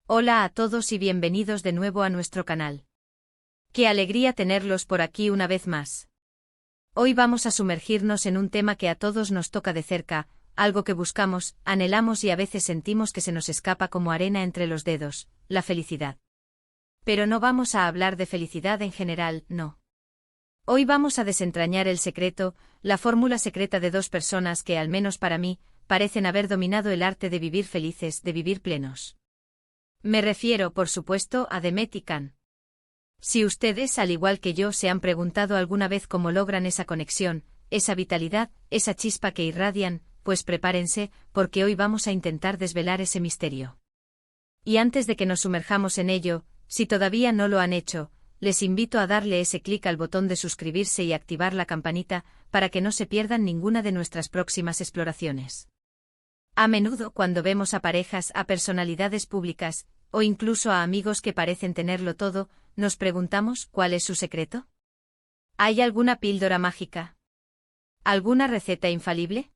Hola a todos y bienvenidos de nuevo a nuestro canal. Qué alegría tenerlos por aquí una vez más. Hoy vamos a sumergirnos en un tema que a todos nos toca de cerca, algo que buscamos, anhelamos y a veces sentimos que se nos escapa como arena entre los dedos, la felicidad. Pero no vamos a hablar de felicidad en general, no. Hoy vamos a desentrañar el secreto, la fórmula secreta de dos personas que, al menos para mí, parecen haber dominado el arte de vivir felices, de vivir plenos. Me refiero, por supuesto, a Demet y Can. Si ustedes, al igual que yo, se han preguntado alguna vez cómo logran esa conexión, esa vitalidad, esa chispa que irradian, pues prepárense, porque hoy vamos a intentar desvelar ese misterio. Y antes de que nos sumerjamos en ello, si todavía no lo han hecho, les invito a darle ese clic al botón de suscribirse y activar la campanita, para que no se pierdan ninguna de nuestras próximas exploraciones. A menudo cuando vemos a parejas, a personalidades públicas, o incluso a amigos que parecen tenerlo todo, nos preguntamos ¿cuál es su secreto? ¿Hay alguna píldora mágica? ¿Alguna receta infalible?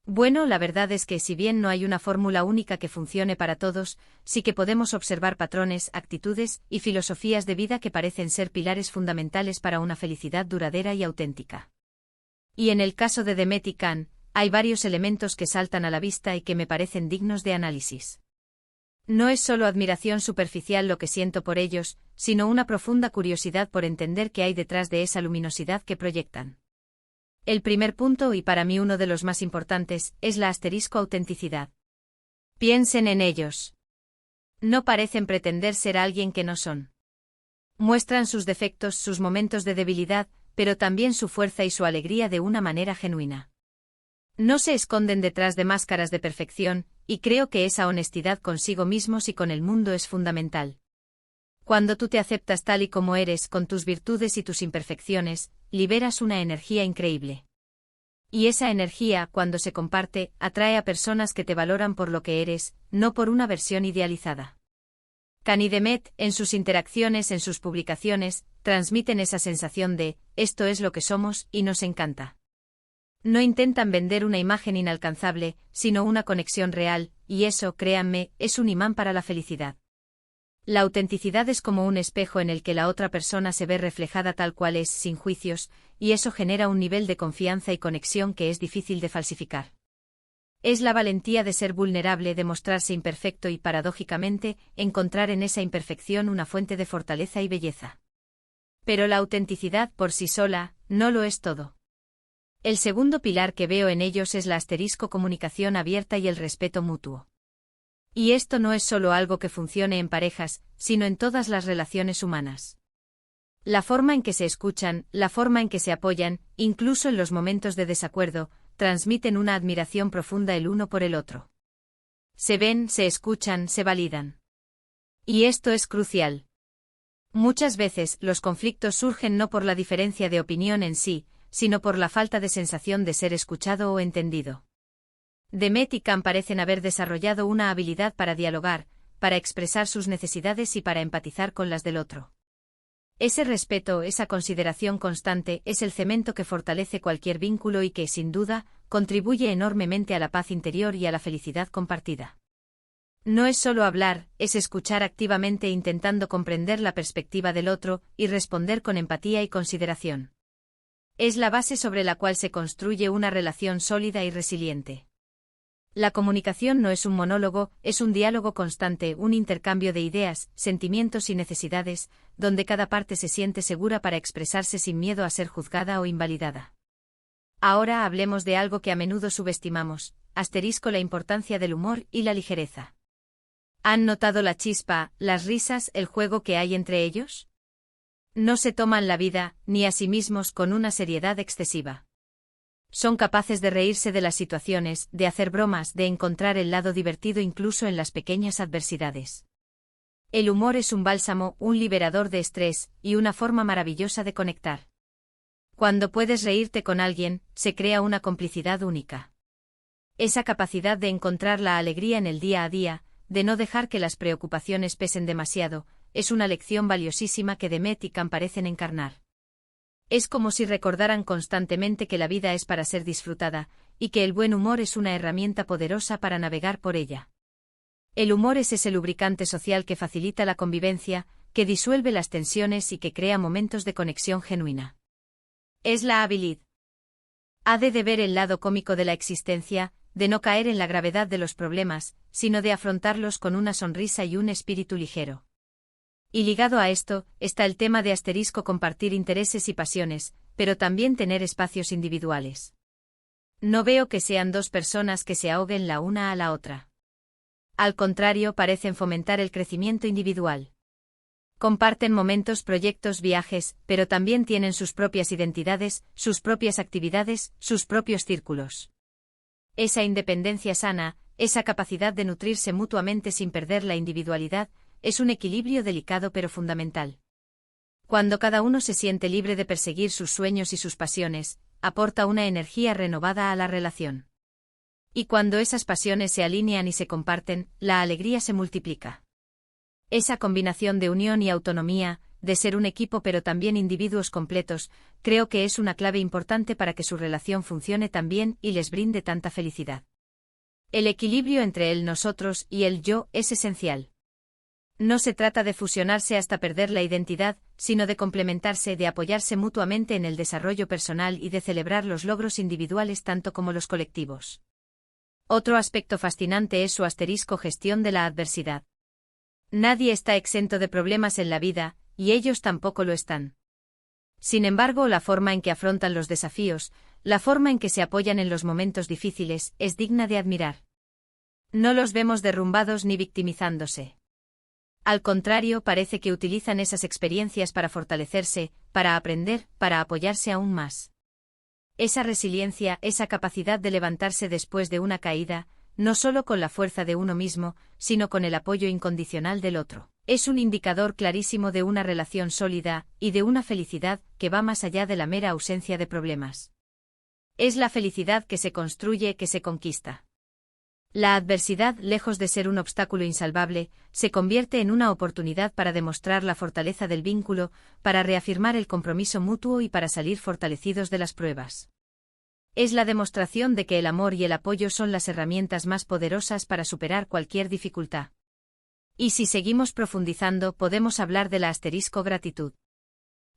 Bueno, la verdad es que si bien no hay una fórmula única que funcione para todos, sí que podemos observar patrones, actitudes y filosofías de vida que parecen ser pilares fundamentales para una felicidad duradera y auténtica. Y en el caso de Demet y Can, hay varios elementos que saltan a la vista y que me parecen dignos de análisis. No es solo admiración superficial lo que siento por ellos, sino una profunda curiosidad por entender qué hay detrás de esa luminosidad que proyectan. El primer punto, y para mí uno de los más importantes, es la autenticidad. Piensen en ellos. No parecen pretender ser alguien que no son. Muestran sus defectos, sus momentos de debilidad, pero también su fuerza y su alegría de una manera genuina. No se esconden detrás de máscaras de perfección, y creo que esa honestidad consigo mismos y con el mundo es fundamental. Cuando tú te aceptas tal y como eres, con tus virtudes y tus imperfecciones, liberas una energía increíble. Y esa energía, cuando se comparte, atrae a personas que te valoran por lo que eres, no por una versión idealizada. Can y Demet, en sus interacciones, en sus publicaciones, transmiten esa sensación de, esto es lo que somos, y nos encanta. No intentan vender una imagen inalcanzable, sino una conexión real, y eso, créanme, es un imán para la felicidad. La autenticidad es como un espejo en el que la otra persona se ve reflejada tal cual es, sin juicios, y eso genera un nivel de confianza y conexión que es difícil de falsificar. Es la valentía de ser vulnerable, de mostrarse imperfecto y, paradójicamente, encontrar en esa imperfección una fuente de fortaleza y belleza. Pero la autenticidad por sí sola, no lo es todo. El segundo pilar que veo en ellos es la comunicación abierta y el respeto mutuo. Y esto no es solo algo que funcione en parejas, sino en todas las relaciones humanas. La forma en que se escuchan, la forma en que se apoyan, incluso en los momentos de desacuerdo, transmiten una admiración profunda el uno por el otro. Se ven, se escuchan, se validan. Y esto es crucial. Muchas veces, los conflictos surgen no por la diferencia de opinión en sí, sino por la falta de sensación de ser escuchado o entendido. Demet y Can parecen haber desarrollado una habilidad para dialogar, para expresar sus necesidades y para empatizar con las del otro. Ese respeto, esa consideración constante, es el cemento que fortalece cualquier vínculo y que, sin duda, contribuye enormemente a la paz interior y a la felicidad compartida. No es solo hablar, es escuchar activamente intentando comprender la perspectiva del otro y responder con empatía y consideración. Es la base sobre la cual se construye una relación sólida y resiliente. La comunicación no es un monólogo, es un diálogo constante, un intercambio de ideas, sentimientos y necesidades, donde cada parte se siente segura para expresarse sin miedo a ser juzgada o invalidada. Ahora hablemos de algo que a menudo subestimamos, la importancia del humor y la ligereza. ¿Han notado la chispa, las risas, el juego que hay entre ellos? No se toman la vida, ni a sí mismos, con una seriedad excesiva. Son capaces de reírse de las situaciones, de hacer bromas, de encontrar el lado divertido incluso en las pequeñas adversidades. El humor es un bálsamo, un liberador de estrés, y una forma maravillosa de conectar. Cuando puedes reírte con alguien, se crea una complicidad única. Esa capacidad de encontrar la alegría en el día a día, de no dejar que las preocupaciones pesen demasiado, es una lección valiosísima que Demet y Can parecen encarnar. Es como si recordaran constantemente que la vida es para ser disfrutada, y que el buen humor es una herramienta poderosa para navegar por ella. El humor es ese lubricante social que facilita la convivencia, que disuelve las tensiones y que crea momentos de conexión genuina. Es la habilidad de ver el lado cómico de la existencia, de no caer en la gravedad de los problemas, sino de afrontarlos con una sonrisa y un espíritu ligero. Y ligado a esto, está el tema de compartir intereses y pasiones, pero también tener espacios individuales. No veo que sean dos personas que se ahoguen la una a la otra. Al contrario, parecen fomentar el crecimiento individual. Comparten momentos, proyectos, viajes, pero también tienen sus propias identidades, sus propias actividades, sus propios círculos. Esa independencia sana, esa capacidad de nutrirse mutuamente sin perder la individualidad, es un equilibrio delicado pero fundamental. Cuando cada uno se siente libre de perseguir sus sueños y sus pasiones, aporta una energía renovada a la relación. Y cuando esas pasiones se alinean y se comparten, la alegría se multiplica. Esa combinación de unión y autonomía, de ser un equipo pero también individuos completos, creo que es una clave importante para que su relación funcione tan bien y les brinde tanta felicidad. El equilibrio entre el nosotros y el yo es esencial. No se trata de fusionarse hasta perder la identidad, sino de complementarse, de apoyarse mutuamente en el desarrollo personal y de celebrar los logros individuales tanto como los colectivos. Otro aspecto fascinante es su gestión de la adversidad. Nadie está exento de problemas en la vida, y ellos tampoco lo están. Sin embargo, la forma en que afrontan los desafíos, la forma en que se apoyan en los momentos difíciles, es digna de admirar. No los vemos derrumbados ni victimizándose. Al contrario, parece que utilizan esas experiencias para fortalecerse, para aprender, para apoyarse aún más. Esa resiliencia, esa capacidad de levantarse después de una caída, no solo con la fuerza de uno mismo, sino con el apoyo incondicional del otro, es un indicador clarísimo de una relación sólida y de una felicidad que va más allá de la mera ausencia de problemas. Es la felicidad que se construye, que se conquista. La adversidad, lejos de ser un obstáculo insalvable, se convierte en una oportunidad para demostrar la fortaleza del vínculo, para reafirmar el compromiso mutuo y para salir fortalecidos de las pruebas. Es la demostración de que el amor y el apoyo son las herramientas más poderosas para superar cualquier dificultad. Y si seguimos profundizando, podemos hablar de la gratitud.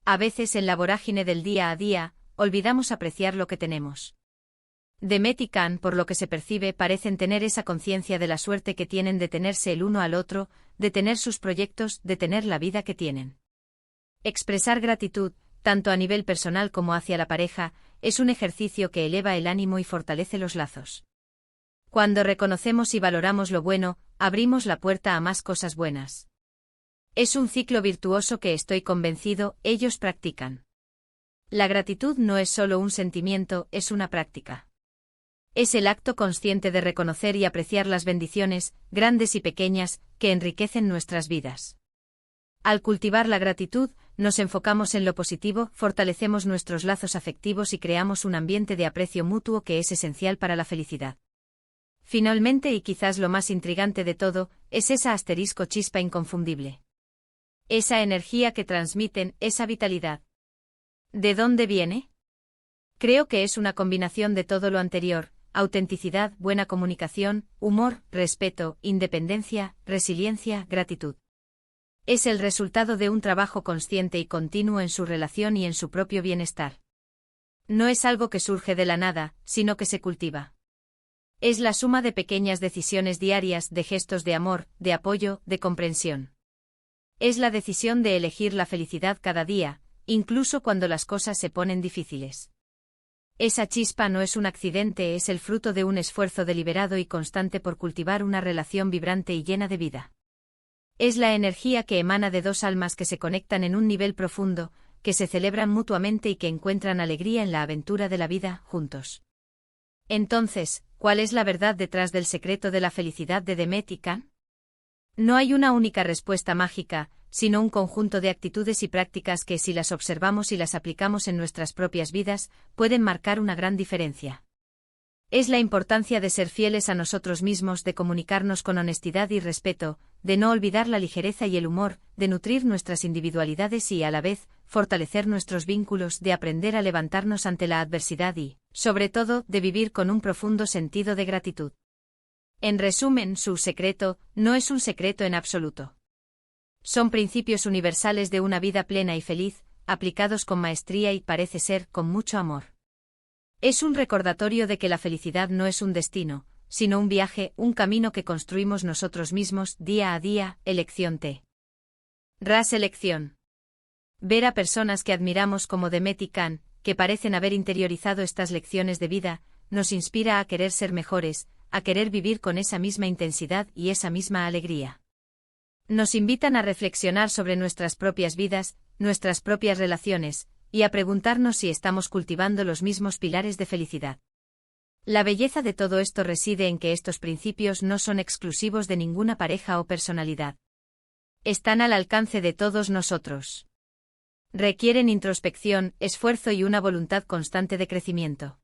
A veces en la vorágine del día a día, olvidamos apreciar lo que tenemos. Demet y Can, por lo que se percibe, parecen tener esa conciencia de la suerte que tienen de tenerse el uno al otro, de tener sus proyectos, de tener la vida que tienen. Expresar gratitud, tanto a nivel personal como hacia la pareja, es un ejercicio que eleva el ánimo y fortalece los lazos. Cuando reconocemos y valoramos lo bueno, abrimos la puerta a más cosas buenas. Es un ciclo virtuoso que estoy convencido, ellos practican. La gratitud no es solo un sentimiento, es una práctica. Es el acto consciente de reconocer y apreciar las bendiciones, grandes y pequeñas, que enriquecen nuestras vidas. Al cultivar la gratitud, nos enfocamos en lo positivo, fortalecemos nuestros lazos afectivos y creamos un ambiente de aprecio mutuo que es esencial para la felicidad. Finalmente, y quizás lo más intrigante de todo, es esa chispa inconfundible. Esa energía que transmiten, esa vitalidad. ¿De dónde viene? Creo que es una combinación de todo lo anterior: autenticidad, buena comunicación, humor, respeto, independencia, resiliencia, gratitud. Es el resultado de un trabajo consciente y continuo en su relación y en su propio bienestar. No es algo que surge de la nada, sino que se cultiva. Es la suma de pequeñas decisiones diarias, de gestos de amor, de apoyo, de comprensión. Es la decisión de elegir la felicidad cada día, incluso cuando las cosas se ponen difíciles. Esa chispa no es un accidente, es el fruto de un esfuerzo deliberado y constante por cultivar una relación vibrante y llena de vida. Es la energía que emana de dos almas que se conectan en un nivel profundo, que se celebran mutuamente y que encuentran alegría en la aventura de la vida, juntos. Entonces, ¿cuál es la verdad detrás del secreto de la felicidad de Demet y Can? No hay una única respuesta mágica, sino un conjunto de actitudes y prácticas que, si las observamos y las aplicamos en nuestras propias vidas, pueden marcar una gran diferencia. Es la importancia de ser fieles a nosotros mismos, de comunicarnos con honestidad y respeto, de no olvidar la ligereza y el humor, de nutrir nuestras individualidades y, a la vez, fortalecer nuestros vínculos, de aprender a levantarnos ante la adversidad y, sobre todo, de vivir con un profundo sentido de gratitud. En resumen, su secreto no es un secreto en absoluto. Son principios universales de una vida plena y feliz, aplicados con maestría y parece ser con mucho amor. Es un recordatorio de que la felicidad no es un destino, sino un viaje, un camino que construimos nosotros mismos día a día. Elección T. Ras elección. Ver a personas que admiramos como Demet y Can, que parecen haber interiorizado estas lecciones de vida, nos inspira a querer ser mejores, a querer vivir con esa misma intensidad y esa misma alegría. Nos invitan a reflexionar sobre nuestras propias vidas, nuestras propias relaciones, y a preguntarnos si estamos cultivando los mismos pilares de felicidad. La belleza de todo esto reside en que estos principios no son exclusivos de ninguna pareja o personalidad. Están al alcance de todos nosotros. Requieren introspección, esfuerzo y una voluntad constante de crecimiento.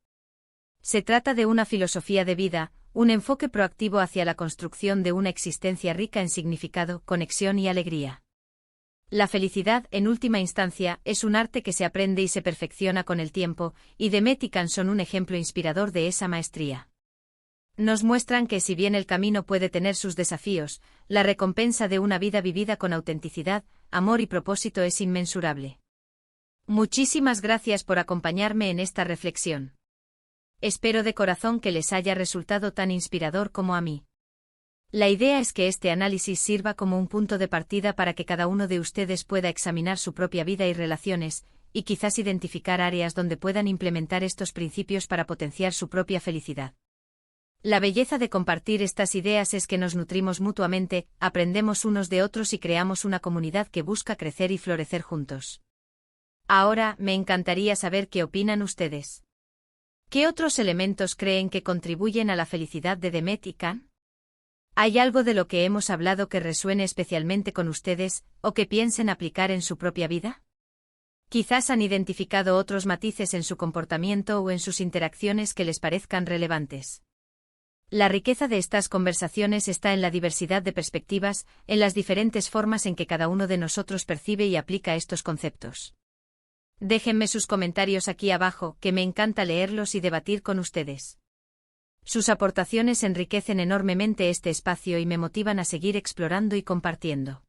Se trata de una filosofía de vida, un enfoque proactivo hacia la construcción de una existencia rica en significado, conexión y alegría. La felicidad, en última instancia, es un arte que se aprende y se perfecciona con el tiempo, y Demet y Can son un ejemplo inspirador de esa maestría. Nos muestran que si bien el camino puede tener sus desafíos, la recompensa de una vida vivida con autenticidad, amor y propósito es inmensurable. Muchísimas gracias por acompañarme en esta reflexión. Espero de corazón que les haya resultado tan inspirador como a mí. La idea es que este análisis sirva como un punto de partida para que cada uno de ustedes pueda examinar su propia vida y relaciones, y quizás identificar áreas donde puedan implementar estos principios para potenciar su propia felicidad. La belleza de compartir estas ideas es que nos nutrimos mutuamente, aprendemos unos de otros y creamos una comunidad que busca crecer y florecer juntos. Ahora, me encantaría saber qué opinan ustedes. ¿Qué otros elementos creen que contribuyen a la felicidad de Demet y Can? ¿Hay algo de lo que hemos hablado que resuene especialmente con ustedes, o que piensen aplicar en su propia vida? Quizás han identificado otros matices en su comportamiento o en sus interacciones que les parezcan relevantes. La riqueza de estas conversaciones está en la diversidad de perspectivas, en las diferentes formas en que cada uno de nosotros percibe y aplica estos conceptos. Déjenme sus comentarios aquí abajo, que me encanta leerlos y debatir con ustedes. Sus aportaciones enriquecen enormemente este espacio y me motivan a seguir explorando y compartiendo.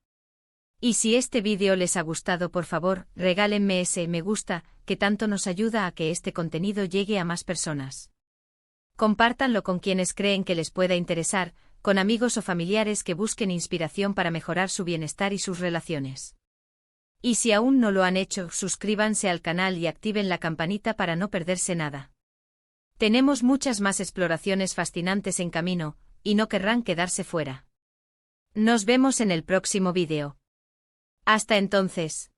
Y si este vídeo les ha gustado, por favor, regálenme ese me gusta, que tanto nos ayuda a que este contenido llegue a más personas. Compártanlo con quienes creen que les pueda interesar, con amigos o familiares que busquen inspiración para mejorar su bienestar y sus relaciones. Y si aún no lo han hecho, suscríbanse al canal y activen la campanita para no perderse nada. Tenemos muchas más exploraciones fascinantes en camino, y no querrán quedarse fuera. Nos vemos en el próximo vídeo. Hasta entonces.